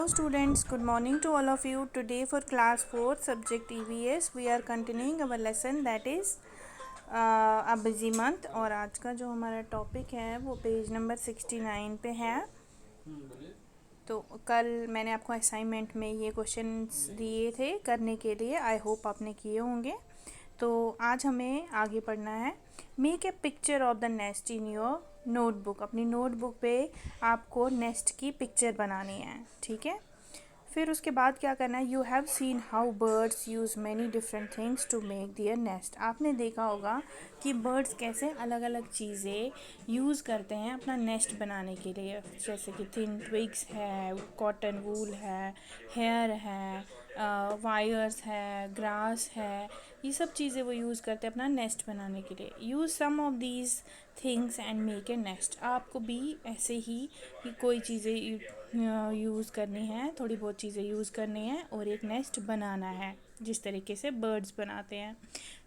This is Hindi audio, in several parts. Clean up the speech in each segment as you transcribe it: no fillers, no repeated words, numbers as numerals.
students, good morning to all of you. Today for class 4 subject EVS we are continuing our lesson that is a busy month और आज का जो हमारा टॉपिक है वो पेज नंबर 69 पे है। तो कल मैंने आपको असाइनमेंट में ये क्वेश्चंस दिए थे करने के लिए, आई होप आपने किए होंगे। तो आज हमें आगे पढ़ना है। Make a picture of the nest in your notebook. अपनी नोटबुक पे आपको नेस्ट की पिक्चर बनानी है, ठीक है। फिर उसके बाद क्या करना है, you have seen how birds use many different things to make their nest. आपने देखा होगा कि बर्ड्स कैसे अलग अलग चीज़ें यूज़ करते हैं अपना नेस्ट बनाने के लिए, जैसे कि थिन ट्विग्स है, कॉटन वूल है, हेयर है, वायर्स है, ग्रास है, ये सब चीज़ें वो यूज़ करते हैं अपना नेस्ट बनाने के लिए। Use some of these things and make a nest. आपको भी ऐसे ही कि कोई चीज़ें यूज़ करनी है, थोड़ी बहुत चीज़ें यूज़ करनी है और एक नेस्ट बनाना है जिस तरीके से बर्ड्स बनाते हैं।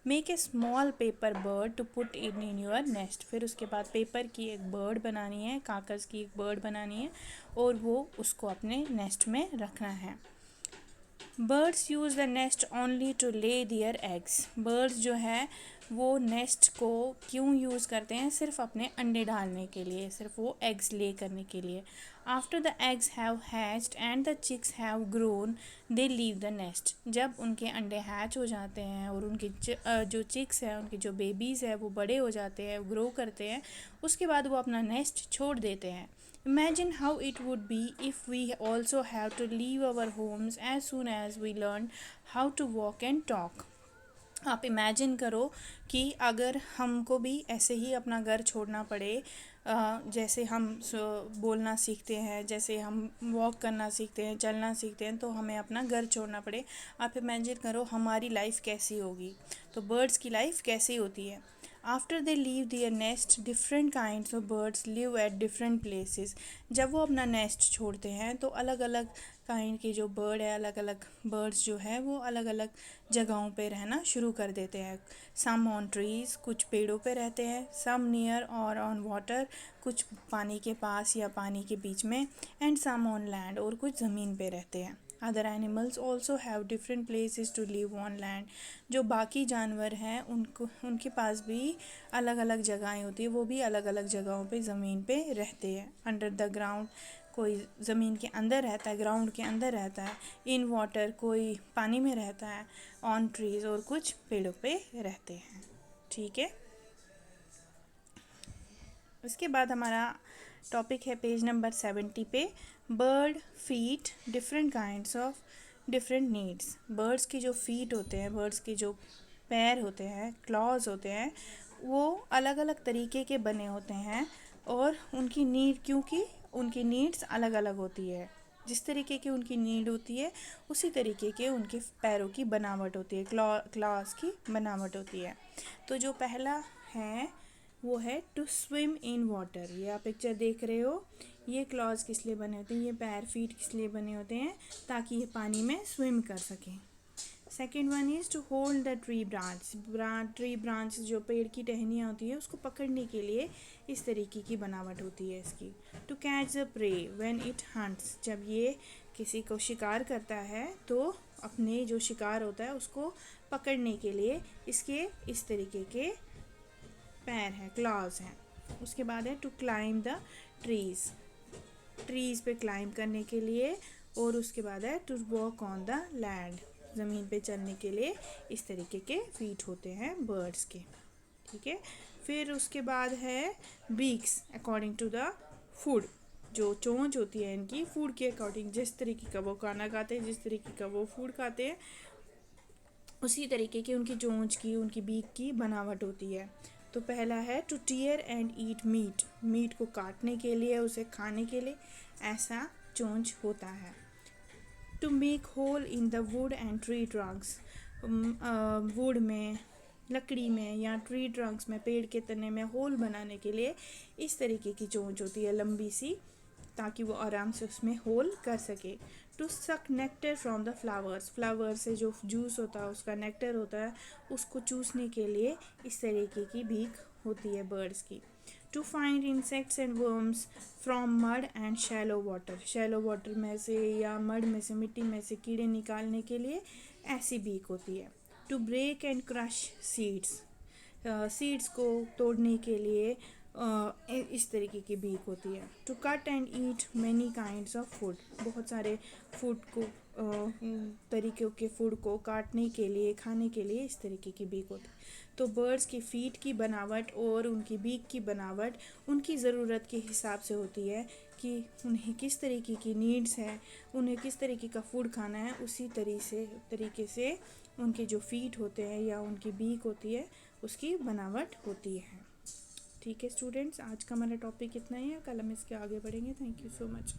Make a small paper bird to put in your nest. फिर उसके बाद पेपर की एक बर्ड बनानी है, कागज़ की एक बर्ड बनानी है और वो उसको अपने नेस्ट में रखना है। Birds use the nest only to lay their eggs. Birds जो है वो नेस्ट को क्यों यूज़ करते हैं, सिर्फ अपने अंडे डालने के लिए, सिर्फ वो एग्स ले करने के लिए। After the eggs have hatched and the chicks have grown they leave the nest. जब उनके अंडे हैच हो जाते हैं और उनके जो चिक्स हैं, उनके जो बेबीज़ हैं वो बड़े हो जाते हैं, ग्रो करते हैं, उसके बाद वो अपना नेस्ट छोड़ देते हैं। Imagine how it would be if we also have to leave our homes as soon as we learn how to walk and talk. आप इमेजिन करो कि अगर हमको भी ऐसे ही अपना घर छोड़ना पड़े, जैसे हम बोलना सीखते हैं, जैसे हम वॉक करना सीखते हैं, चलना सीखते हैं, तो हमें अपना घर छोड़ना पड़े। आप इमेजिन करो हमारी लाइफ कैसी होगी, तो बर्ड्स की लाइफ कैसी होती है। After they leave their nest different kinds of birds live at different places. जब वो अपना नेस्ट छोड़ते हैं तो अलग अलग काइंड के जो बर्ड है, अलग अलग बर्ड्स जो है वो अलग अलग जगहों पे रहना शुरू कर देते हैं। सम ऑन ट्रीज़, कुछ पेड़ों पे रहते हैं, सम नियर और ऑन वाटर, कुछ पानी के पास या पानी के बीच में, एंड सम ऑन लैंड, और कुछ ज़मीन पे रहते हैं। Other animals also have different places to live on land. जो बाकी जानवर हैं उनके पास भी अलग अलग जगहें होती है, वो भी अलग अलग जगहों पे ज़मीन पे रहते हैं। अंडर द ग्राउंड, कोई ज़मीन के अंदर रहता है, ग्राउंड के अंदर रहता है। इन वाटर, कोई पानी में रहता है। ऑन ट्रीज़, और कुछ पेड़ों पे रहते हैं, ठीक है। उसके बाद हमारा टॉपिक है पेज नंबर 70 पे, bird feet different kinds of different needs. Birds की जो फीट होते हैं, बर्ड्स के जो पैर होते हैं, क्लॉज होते हैं, वो अलग अलग तरीके के बने होते हैं और उनकी नीड, क्योंकि उनकी नीड्स अलग अलग होती है, जिस तरीके की उनकी नीड होती है उसी तरीके के उनके पैरों की बनावट होती है, क्लॉज की बनावट होती है। तो जो पहला है वो है टू स्विम इन वाटर। ये आप पिक्चर देख रहे हो, ये क्लॉज किस लिए बने होते हैं, ये पैर फीट किस लिए बने होते हैं, ताकि ये पानी में स्विम कर सकें। Second one is to hold the tree branch. Tree branch जो पेड़ की टहनियाँ होती है उसको पकड़ने के लिए इस तरीके की बनावट होती है इसकी। To catch the prey when it hunts. जब ये किसी को शिकार करता है तो अपने जो शिकार होता है उसको पकड़ने के लिए इसके इस तरीके के पैर हैं, क्लॉज हैं। उसके बाद है to climb the trees, trees पे क्लाइम करने के लिए। और उसके बाद है to walk on the land, ज़मीन पे चलने के लिए इस तरीके के फीट होते हैं बर्ड्स के, ठीक है। फिर उसके बाद है beaks according to the food. जो चोंच होती है इनकी फूड के अकॉर्डिंग, जिस तरीके का वो खाना खाते हैं, जिस तरीके का वो फूड खाते हैं, उसी तरीके की उनकी चोंच की, उनकी बीक की बनावट होती है। तो पहला है to tear and eat meat. Meat को काटने के लिए, उसे खाने के लिए ऐसा चोंच होता है। To make hole in the wood and tree trunks. Wood में, लकड़ी में या ट्री ट्रंक्स में, पेड़ के तने में होल बनाने के लिए इस तरीके की चोंच होती है, लंबी सी, ताकि वो आराम से उसमें होल कर सके। To suck nectar from the flowers. Flower से जो जूस होता है, उसका नेक्टर होता है, उसको चूसने के लिए इस तरीके की भीख होती है बर्ड्स की। To find insects and worms from mud and shallow water, shallow water में से या मड में से, मिट्टी में से कीड़े निकालने के लिए ऐसी बीक होती है। To break and crush seeds, seeds को तोड़ने के लिए इस तरीके की बीक होती है। To cut and eat many kinds of food, बहुत सारे फूड को तरीक़ों के फूड को काटने के लिए, खाने के लिए इस तरीके की बीक होती है। तो बर्ड्स की फीट की बनावट और उनकी बीक की बनावट उनकी ज़रूरत के हिसाब से होती है कि उन्हें किस तरीके की नीड्स है, उन्हें किस तरीके का फूड खाना है, उसी तरीके से उनके जो फीट होते हैं या उनकी बीक होती है उसकी बनावट होती है। ठीक है स्टूडेंट्स, आज का हमारा टॉपिक इतना ही है, कल हम इसके आगे बढ़ेंगे। Thank you so much.